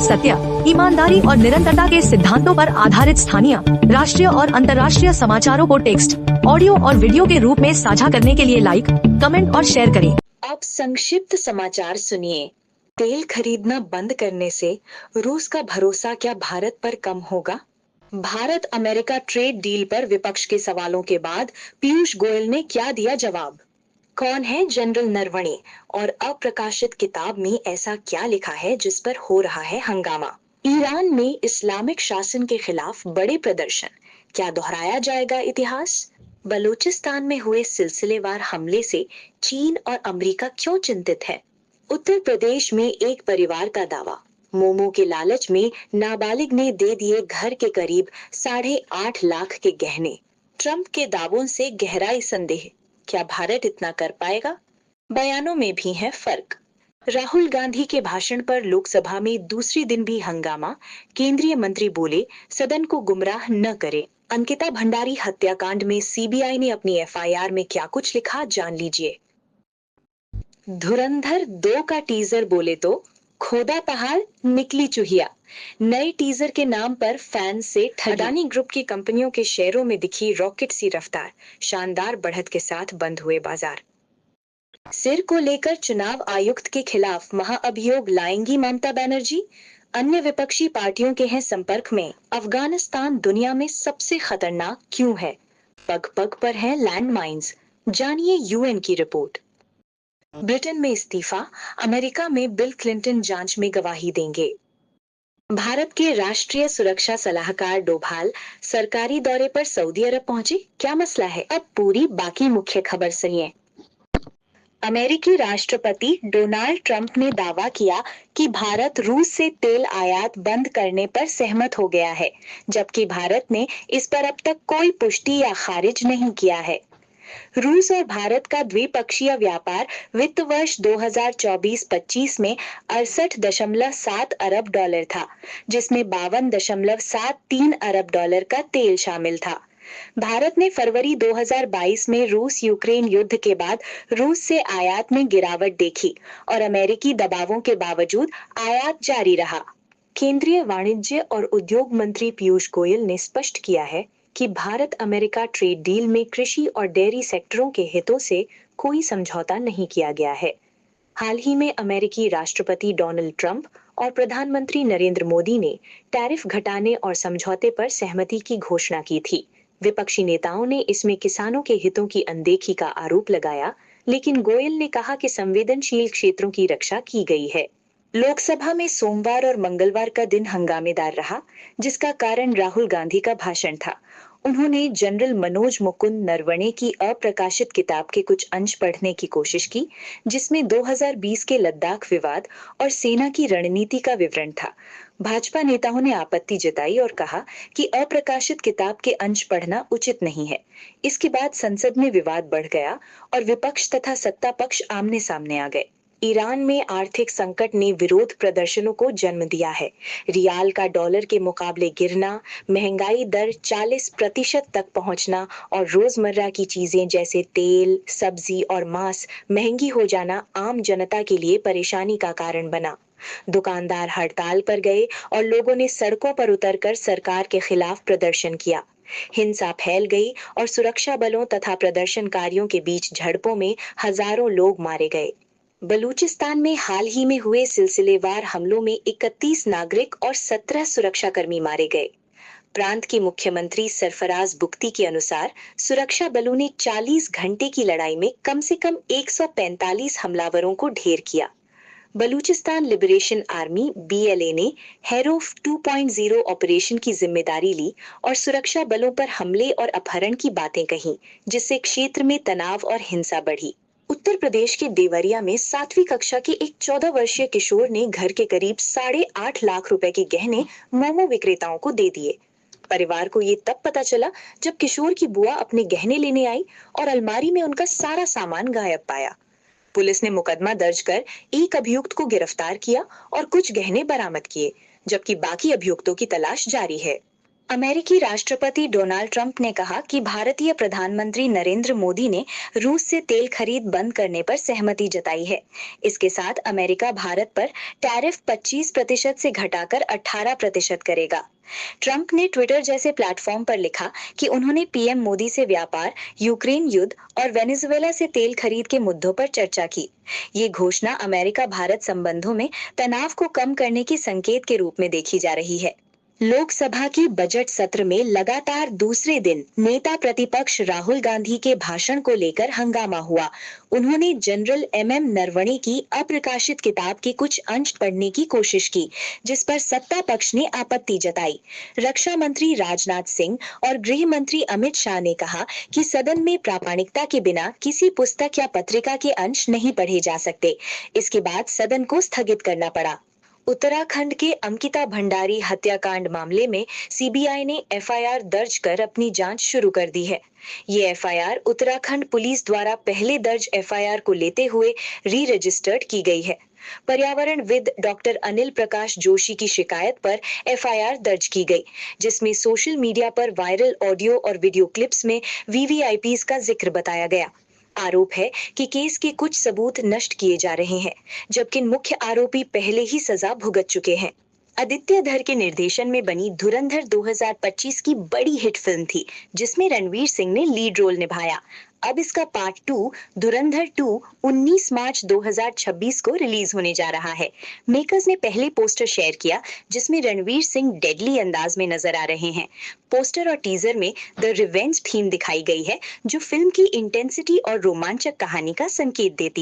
सत्य, ईमानदारी और निरंतरता के सिद्धांतों पर आधारित स्थानीय, राष्ट्रीय और अंतर्राष्ट्रीय समाचारों को टेक्स्ट, ऑडियो और वीडियो के रूप में साझा करने के लिए लाइक, कमेंट और शेयर करें। अब संक्षिप्त समाचार सुनिए। तेल खरीदना बंद करने से रूस का भरोसा क्या भारत पर कम होगा? भारत अमेरिका ट्रेड डील पर विपक्ष के सवालों के बाद पीयूष गोयल ने क्या दिया जवाब? कौन है जनरल नरवणे और अप्रकाशित किताब में ऐसा क्या लिखा है जिस पर हो रहा है हंगामा? ईरान में इस्लामिक शासन के खिलाफ बड़े प्रदर्शन, क्या दोहराया जाएगा इतिहास? बलूचिस्तान में हुए सिलसिलेवार हमले से चीन और अमेरिका क्यों चिंतित है? उत्तर प्रदेश में एक परिवार का दावा, मोमो के लालच में नाबालिग ने दे दिए घर के करीब 8.5 लाख के गहने। ट्रंप के दावों से गहराई संदेह, क्या भारत इतना कर पाएगा? बयानों में भी है फर्क। राहुल गांधी के भाषण पर लोकसभा में दूसरे दिन भी हंगामा, केंद्रीय मंत्री बोले सदन को गुमराह न करें। अंकिता भंडारी हत्याकांड में सीबीआई ने अपनी एफआईआर में क्या कुछ लिखा, जान लीजिए। धुरंधर 2 का टीजर बोले तो खोदा पहाड़ निकली चुहिया। नए टीजर के नाम पर फैंस से अडानी ग्रुप की कंपनियों के शेयरों में दिखी रॉकेट सी रफ्तार, शानदार बढ़त के साथ बंद हुए बाजार। सिर को लेकर चुनाव आयुक्त के खिलाफ महाअभियोग लाएंगी ममता बनर्जी? अन्य विपक्षी पार्टियों के हैं संपर्क में। अफगानिस्तान दुनिया में सबसे खतरनाक क्यों है? पग पग पर हैं लैंडमाइंस, जानिए यूएन की रिपोर्ट। ब्रिटेन में इस्तीफा, अमेरिका में बिल क्लिंटन जांच में गवाही देंगे। भारत के राष्ट्रीय सुरक्षा सलाहकार डोभाल सरकारी दौरे पर सऊदी अरब पहुंचे, क्या मसला है? अब पूरी बाकी मुख्य खबर सुनिए। अमेरिकी राष्ट्रपति डोनाल्ड ट्रंप ने दावा किया कि भारत रूस से तेल आयात बंद करने पर सहमत हो गया है, जबकि भारत ने इस पर अब तक कोई पुष्टि या खारिज नहीं किया है। रूस और भारत का द्विपक्षीय व्यापार वित्त वर्ष 2024-25 में 68.7 अरब डॉलर था, जिसमें 52.73 अरब डॉलर का तेल शामिल था। भारत ने फरवरी 2022 में रूस यूक्रेन युद्ध के बाद रूस से आयात में गिरावट देखी और अमेरिकी दबावों के बावजूद आयात जारी रहा। केंद्रीय वाणिज्य और उद्योग मंत्री पीयूष गोयल ने स्पष्ट किया है कि भारत अमेरिका ट्रेड डील में कृषि और डेयरी सेक्टरों के हितों से कोई समझौता नहीं किया गया है। हाल ही में अमेरिकी राष्ट्रपति डोनाल्ड ट्रंप और प्रधानमंत्री नरेंद्र मोदी ने टैरिफ घटाने और समझौते पर सहमति की घोषणा की थी। विपक्षी नेताओं ने इसमें किसानों के हितों की अनदेखी का आरोप लगाया, लेकिन गोयल ने कहा कि संवेदनशील क्षेत्रों की रक्षा की गई है। लोकसभा में सोमवार और मंगलवार का दिन हंगामेदार रहा, जिसका कारण राहुल गांधी का भाषण था। उन्होंने जनरल मनोज मुकुंद नरवणे की अप्रकाशित किताब के कुछ अंश पढ़ने की कोशिश की, जिसमें 2020 के लद्दाख विवाद और सेना की रणनीति का विवरण था। भाजपा नेताओं ने आपत्ति जताई और कहा कि अप्रकाशित किताब के अंश पढ़ना उचित नहीं है। इसके बाद संसद में विवाद बढ़ गया और विपक्ष तथा सत्ता पक्ष आमने सामने आ गए। ईरान में आर्थिक संकट ने विरोध प्रदर्शनों को जन्म दिया है। रियाल का डॉलर के मुकाबले गिरना, महंगाई दर 40% तक पहुंचना और रोजमर्रा की चीजें जैसे तेल, सब्जी और मांस महंगी हो जाना आम जनता के लिए परेशानी का कारण बना। दुकानदार हड़ताल पर गए और लोगों ने सड़कों पर उतरकर सरकार के खिलाफ प्रदर्शन किया। हिंसा फैल गई और सुरक्षा बलों तथा प्रदर्शनकारियों के बीच झड़पों में हजारों लोग मारे गए। बलूचिस्तान में हाल ही में हुए सिलसिलेवार हमलों में 31 नागरिक और 17 सुरक्षाकर्मी मारे गए। प्रांत की मुख्यमंत्री सरफराज बुख्ती के अनुसार सुरक्षा बलों ने 40 घंटे की लड़ाई में कम से कम 145 हमलावरों को ढेर किया। बलूचिस्तान लिबरेशन आर्मी (BLA) ने हेरोफ 2.0 ऑपरेशन की जिम्मेदारी ली और सुरक्षा बलों पर हमले और अपहरण की बातें कहीं, जिससे क्षेत्र में तनाव और हिंसा बढ़ी। उत्तर प्रदेश के देवरिया में 7वीं कक्षा के एक 14 वर्षीय किशोर ने घर के करीब 8.5 लाख रुपए के गहने मोमो विक्रेताओं को दे दिए। परिवार को ये तब पता चला जब किशोर की बुआ अपने गहने लेने आई और अलमारी में उनका सारा सामान गायब पाया। पुलिस ने मुकदमा दर्ज कर एक अभियुक्त को गिरफ्तार किया और कुछ गहने बरामद किए, जबकि बाकी अभियुक्तों की तलाश जारी है। अमेरिकी राष्ट्रपति डोनाल्ड ट्रंप ने कहा कि भारतीय प्रधानमंत्री नरेंद्र मोदी ने रूस से तेल खरीद बंद करने पर सहमति जताई है। इसके साथ अमेरिका भारत पर टैरिफ 25% से घटाकर 18% करेगा। ट्रंप ने ट्विटर जैसे प्लेटफॉर्म पर लिखा कि उन्होंने पीएम मोदी से व्यापार, यूक्रेन युद्ध और वेनेजुएला से तेल खरीद के मुद्दों पर चर्चा की। ये घोषणा अमेरिका भारत संबंधों में तनाव को कम करने की संकेत के रूप में देखी जा रही है। लोकसभा के बजट सत्र में लगातार दूसरे दिन नेता प्रतिपक्ष राहुल गांधी के भाषण को लेकर हंगामा हुआ। उन्होंने जनरल एमएम नरवणे की अप्रकाशित किताब के कुछ अंश पढ़ने की कोशिश की, जिस पर सत्ता पक्ष ने आपत्ति जताई। रक्षा मंत्री राजनाथ सिंह और गृह मंत्री अमित शाह ने कहा कि सदन में प्रामाणिकता के बिना किसी पुस्तक या पत्रिका के अंश नहीं पढ़े जा सकते। इसके बाद सदन को स्थगित करना पड़ा। उत्तराखंड के अंकिता भंडारी हत्याकांड मामले में सीबीआई ने एफआईआर दर्ज कर अपनी जांच शुरू कर दी है। ये एफआईआर उत्तराखंड पुलिस द्वारा पहले दर्ज एफआईआर को लेते हुए री रजिस्टर्ड की गई है। पर्यावरणविद डॉक्टर अनिल प्रकाश जोशी की शिकायत पर एफआईआर दर्ज की गई, जिसमें सोशल मीडिया पर वायरल ऑडियो और वीडियो क्लिप्स में वीवीआईपीज का जिक्र बताया गया। आरोप है कि केस के कुछ सबूत नष्ट किए जा रहे हैं, जबकि मुख्य आरोपी पहले ही सजा भुगत चुके हैं। आदित्य धर के निर्देशन में बनी धुरंधर 2025 की बड़ी हिट फिल्म थी, जिसमें रणवीर सिंह ने लीड रोल निभाया। अब इसका पार्ट 2 धुरंधर 2 19 मार्च 2026 को रिलीज होने जा रहा है। मेकर्स ने पहले पोस्टर शेयर किया, जिसमें रणवीर सिंह डेडली अंदाज में नजर आ रहे हैं। पोस्टर और टीजर में द रिवेंज थीम दिखाई गई है, जो फिल्म की इंटेंसिटी और रोमांचक कहानी का संकेत देती है।